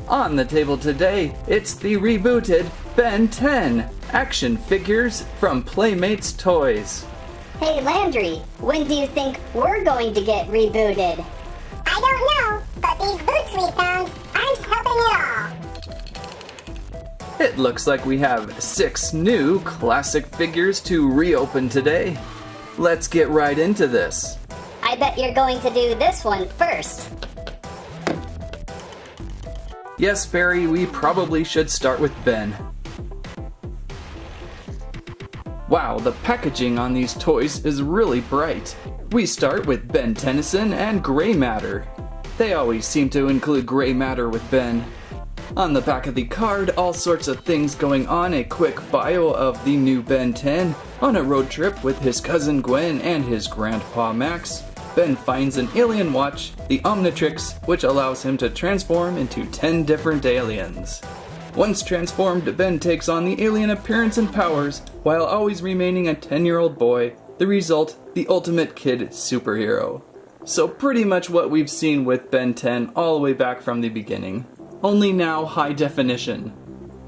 On the table today, it's the rebooted Ben 10 action figures from Playmates Toys. Hey Landry, when do you think we're going to get rebooted? I don't know, but these boots we found aren't helping at all. It looks like we have 6 new classic figures to reopen today. Let's get right into this. I bet you're going to do this one first. Yes, Barry, we probably should start with Ben. Wow, the packaging on these toys is really bright. We start with Ben Tennyson and Gray Matter. They always seem to include Gray Matter with Ben. On the back of the card, all sorts of things going on. A quick bio of the new Ben 10 on a road trip with his cousin Gwen and his grandpa Max. Ben finds an alien watch, the Omnitrix, which allows him to transform into 10 different aliens. Once transformed, Ben takes on the alien appearance and powers, while always remaining a 10-year-old boy. The result, the ultimate kid superhero. So pretty much what we've seen with Ben 10 all the way back from the beginning. Only now high definition.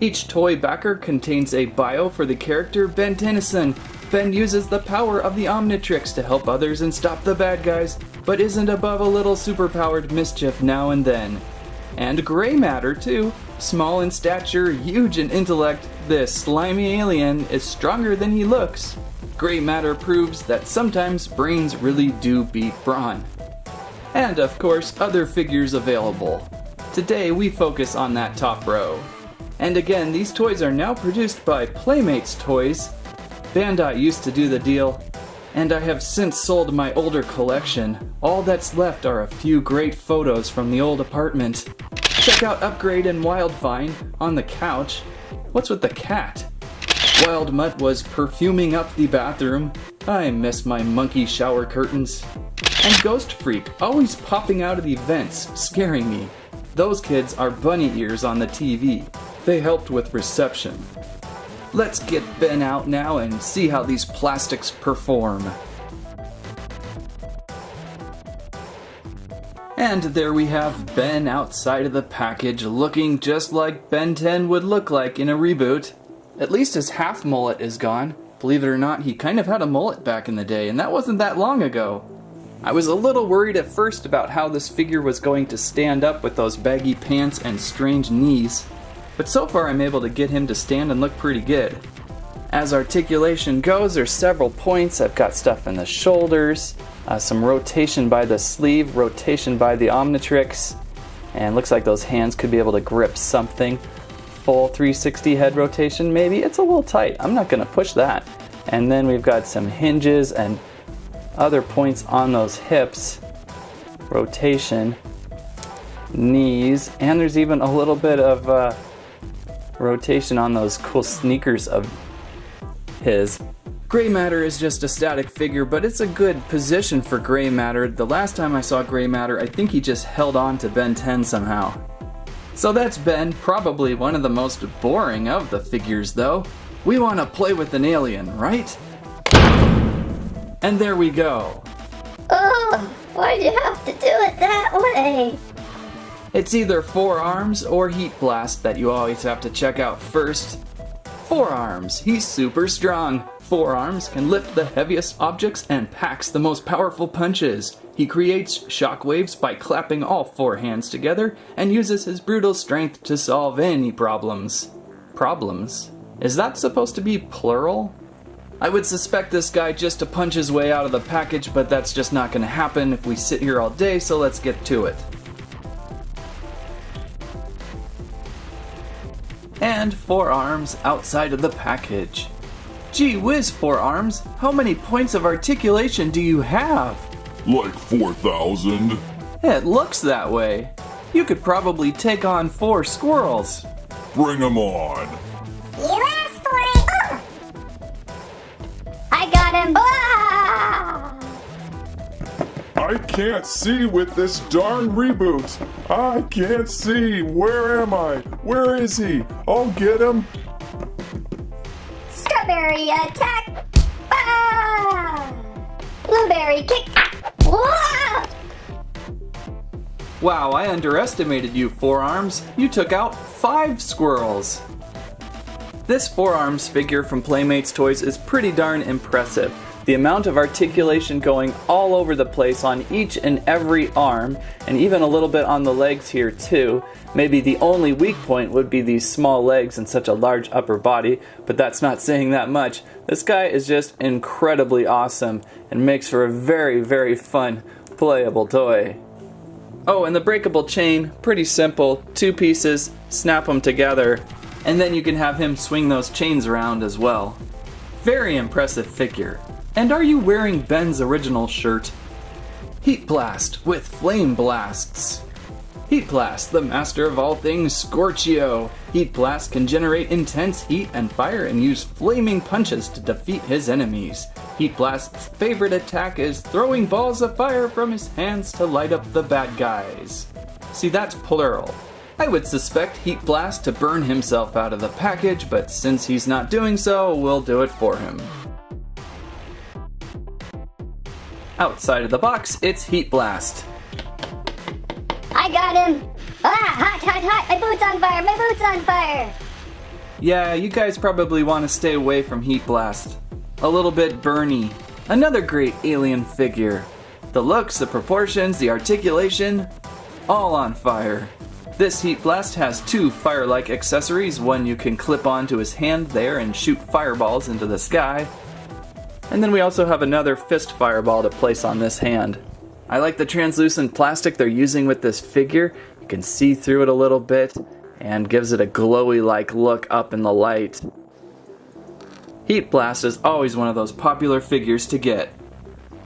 Each toy backer contains a bio for the character Ben Tennyson. Ben uses the power of the Omnitrix to help others and stop the bad guys, but isn't above a little superpowered mischief now and then. And Gray Matter too. Small in stature, huge in intellect, this slimy alien is stronger than he looks. Gray Matter proves that sometimes brains really do beat brawn. And of course, other figures available. Today we focus on that top row. And again, these toys are now produced by Playmates Toys. Bandai used to do the deal, and I have since sold my older collection. All that's left are a few great photos from the old apartment. Check out Upgrade and Wildvine on the couch. What's with the cat? Wild Mutt was perfuming up the bathroom. I miss my monkey shower curtains. And Ghost Freak always popping out of the vents, scaring me. Those kids are bunny ears on the TV. They helped with reception. Let's get Ben out now and see how these plastics perform. And there we have Ben outside of the package, looking just like Ben 10 would look like in a reboot. At least his half mullet is gone. Believe it or not, he kind of had a mullet back in the day, and that wasn't that long ago. I was a little worried at first about how this figure was going to stand up with those baggy pants and strange knees, but so far I'm able to get him to stand and look pretty good. As articulation goes, there's several points. I've got stuff in the shoulders, some rotation by the sleeve, rotation by the Omnitrix, and looks like those hands could be able to grip something. Full 360 head rotation, maybe. It's a little tight. I'm not going to push that. And then we've got some hinges and other points on those hips, rotation, knees, and there's even a little bit of rotation on those cool sneakers of his. Gray Matter is just a static figure, but it's a good position for Gray Matter. The last time I saw Gray Matter, I think he just held on to Ben 10 somehow. So that's Ben, probably one of the most boring of the figures though. We want to play with an alien, right? And there we go. Oh, why'd you have to do it that way? It's either Forearms or Heat Blast that you always have to check out first. Forearms, he's super strong. Forearms can lift the heaviest objects and packs the most powerful punches. He creates shockwaves by clapping all 4 hands together and uses his brutal strength to solve any problems. Problems? Is that supposed to be plural? I would suspect this guy just to punch his way out of the package, but that's just not going to happen if we sit here all day, so let's get to it. And Forearms outside of the package. Gee whiz, Forearms, how many points of articulation do you have? Like 4,000. It looks that way. You could probably take on 4 squirrels. Bring 'em on. You asked for it. I got him! Ah! I can't see with this darn reboot. I can't see. Where am I? Where is he? I'll get him. Strawberry attack! Ah! Blueberry kick! Whoa! Wow, I underestimated you, Forearms. You took out 5 squirrels. This Forearms figure from Playmates Toys is pretty darn impressive. The amount of articulation going all over the place on each and every arm, and even a little bit on the legs here too. Maybe the only weak point would be these small legs and such a large upper body, but that's not saying that much. This guy is just incredibly awesome and makes for a very, very fun, playable toy. Oh, and the breakable chain, pretty simple. 2 pieces, snap them together, and then you can have him swing those chains around as well. Very impressive figure. And are you wearing Ben's original shirt? Heat Blast with Flame Blasts. Heat Blast, the master of all things Scorchio. Heat Blast can generate intense heat and fire and use flaming punches to defeat his enemies. Heat Blast's favorite attack is throwing balls of fire from his hands to light up the bad guys. See, that's plural. I would suspect Heat Blast to burn himself out of the package, but since he's not doing so, we'll do it for him. Outside of the box, it's Heat Blast. I got him! Ah, hot, hot, hot! My boot's on fire! My boot's on fire! Yeah, you guys probably want to stay away from Heat Blast. A little bit burny. Another great alien figure. The looks, the proportions, the articulation, all on fire. This Heat Blast has 2 fire-like accessories. One you can clip onto his hand there and shoot fireballs into the sky. And then we also have another fist fireball to place on this hand. I like the translucent plastic they're using with this figure. You can see through it a little bit and gives it a glowy-like look up in the light. Heat Blast is always one of those popular figures to get.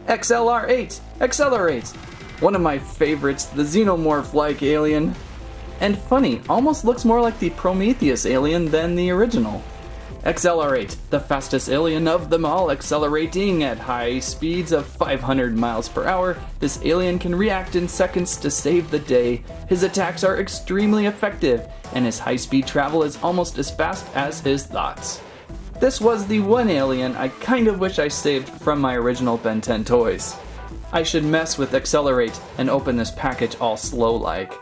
XLR8! Accelerate! One of my favorites, the Xenomorph-like alien. And funny, almost looks more like the Prometheus alien than the original. Accelerate, the fastest alien of them all, accelerating at high speeds of 500 miles per hour. This alien can react in seconds to save the day. His attacks are extremely effective, and his high-speed travel is almost as fast as his thoughts. This was the one alien I kind of wish I saved from my original Ben 10 toys. I should mess with Accelerate and open this package all slow-like.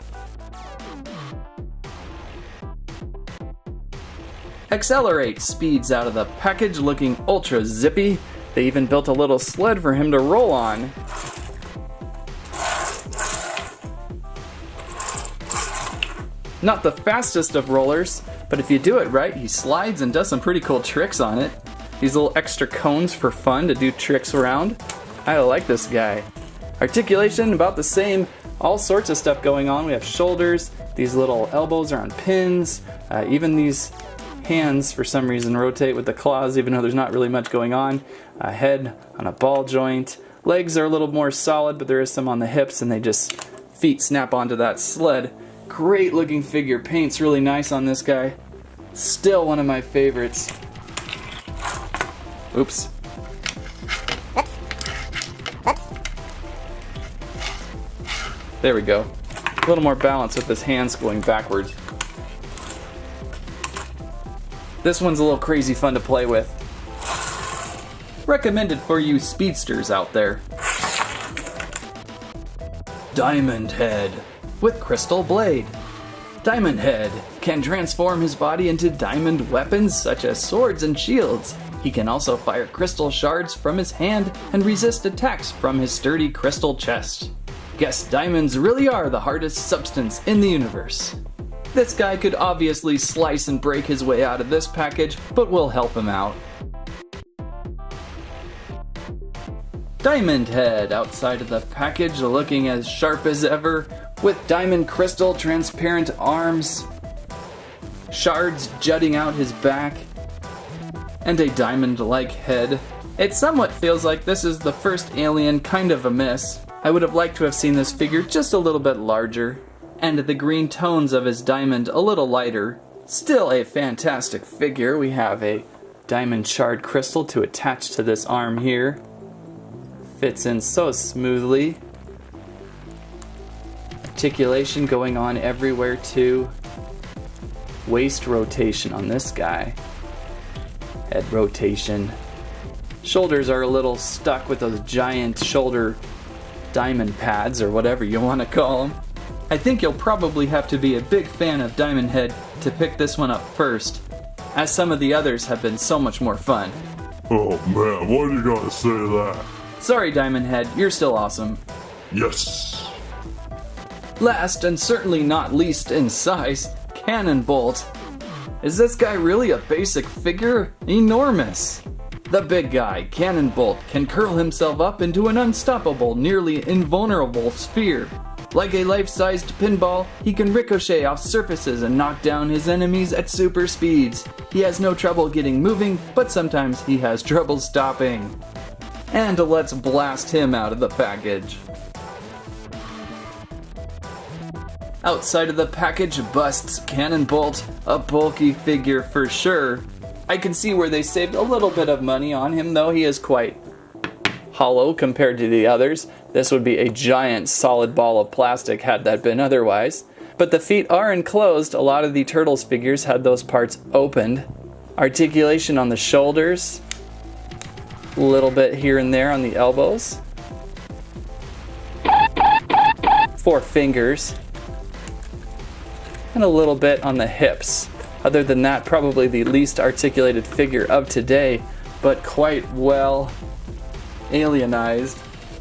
Accelerate speeds out of the package looking ultra zippy. They even built a little sled for him to roll on. Not the fastest of rollers, but if you do it right, he slides and does some pretty cool tricks on it. These little extra cones for fun to do tricks around. I like this guy. Articulation about the same, all sorts of stuff going on. We have shoulders, these little elbows are on pins, even these hands for some reason rotate with the claws even though there's not really much going on. A head on a ball joint. Legs are a little more solid, but there is some on the hips and feet snap onto that sled. Great looking figure, paint's really nice on this guy. Still one of my favorites. Oops. There we go. A little more balance with his hands going backwards. This one's a little crazy fun to play with. Recommended for you speedsters out there. Diamond Head with Crystal Blade. Diamond Head can transform his body into diamond weapons such as swords and shields. He can also fire crystal shards from his hand and resist attacks from his sturdy crystal chest. Guess diamonds really are the hardest substance in the universe. This guy could obviously slice and break his way out of this package, but we'll help him out. Diamond Head outside of the package looking as sharp as ever, with diamond crystal transparent arms, shards jutting out his back, and a diamond-like head. It somewhat feels like this is the first alien kind of a miss. I would have liked to have seen this figure just a little bit larger, and the green tones of his diamond a little lighter. Still a fantastic figure. We have a diamond shard crystal to attach to this arm here. Fits in so smoothly. Articulation going on everywhere too. Waist rotation on this guy. Head rotation. Shoulders are a little stuck with those giant shoulder diamond pads or whatever you want to call them. I think you'll probably have to be a big fan of Diamond Head to pick this one up first, as some of the others have been so much more fun. Oh man, why do you gotta say that? Sorry, Diamond Head, you're still awesome. Yes. Last and certainly not least in size, Cannonbolt. Is this guy really a basic figure? Enormous! The big guy, Cannonbolt, can curl himself up into an unstoppable, nearly invulnerable sphere. Like a life-sized pinball, he can ricochet off surfaces and knock down his enemies at super speeds. He has no trouble getting moving, but sometimes he has trouble stopping. And let's blast him out of the package. Outside of the package busts Cannonbolt, a bulky figure for sure. I can see where they saved a little bit of money on him, though he is quite hollow compared to the others. This would be a giant solid ball of plastic had that been otherwise. But the feet are enclosed. A lot of the Turtles figures had those parts opened. Articulation on the shoulders. A little bit here and there on the elbows. 4 fingers. And a little bit on the hips. Other than that, probably the least articulated figure of today, but quite well alienized.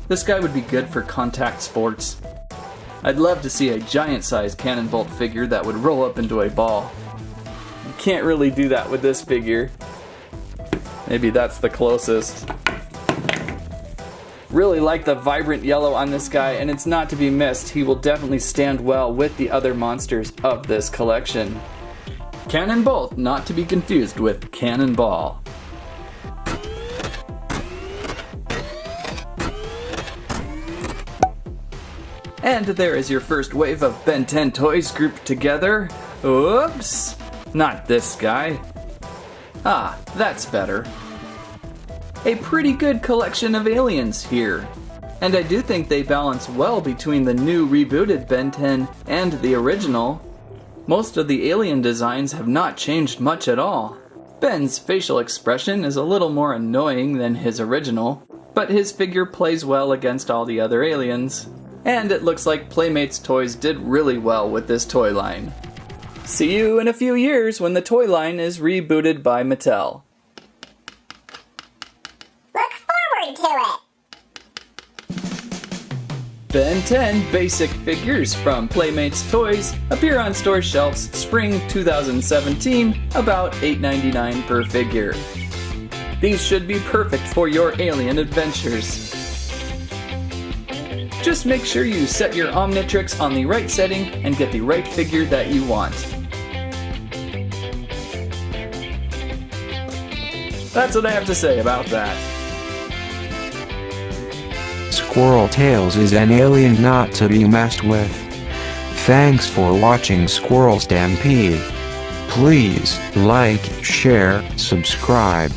This guy would be good for contact sports. I'd love to see a giant-sized Cannonbolt figure that would roll up into a ball. You can't really do that with this figure. Maybe that's the closest. Really like the vibrant yellow on this guy, and it's not to be missed. He will definitely stand well with the other monsters of this collection. Cannonbolt, not to be confused with Cannonball. And there is your first wave of Ben 10 toys grouped together. Oops! Not this guy. Ah, that's better. A pretty good collection of aliens here. And I do think they balance well between the new rebooted Ben 10 and the original. Most of the alien designs have not changed much at all. Ben's facial expression is a little more annoying than his original, but his figure plays well against all the other aliens. And it looks like Playmates Toys did really well with this toy line. See you in a few years when the toy line is rebooted by Mattel. Look forward to it. Ben 10 basic figures from Playmates Toys appear on store shelves spring 2017, about $8.99 per figure. These should be perfect for your alien adventures. Just make sure you set your Omnitrix on the right setting and get the right figure that you want. That's what I have to say about that. Squirrel Tales is an alien not to be messed with. Thanks for watching Squirrel Stampede. Please like, share, subscribe.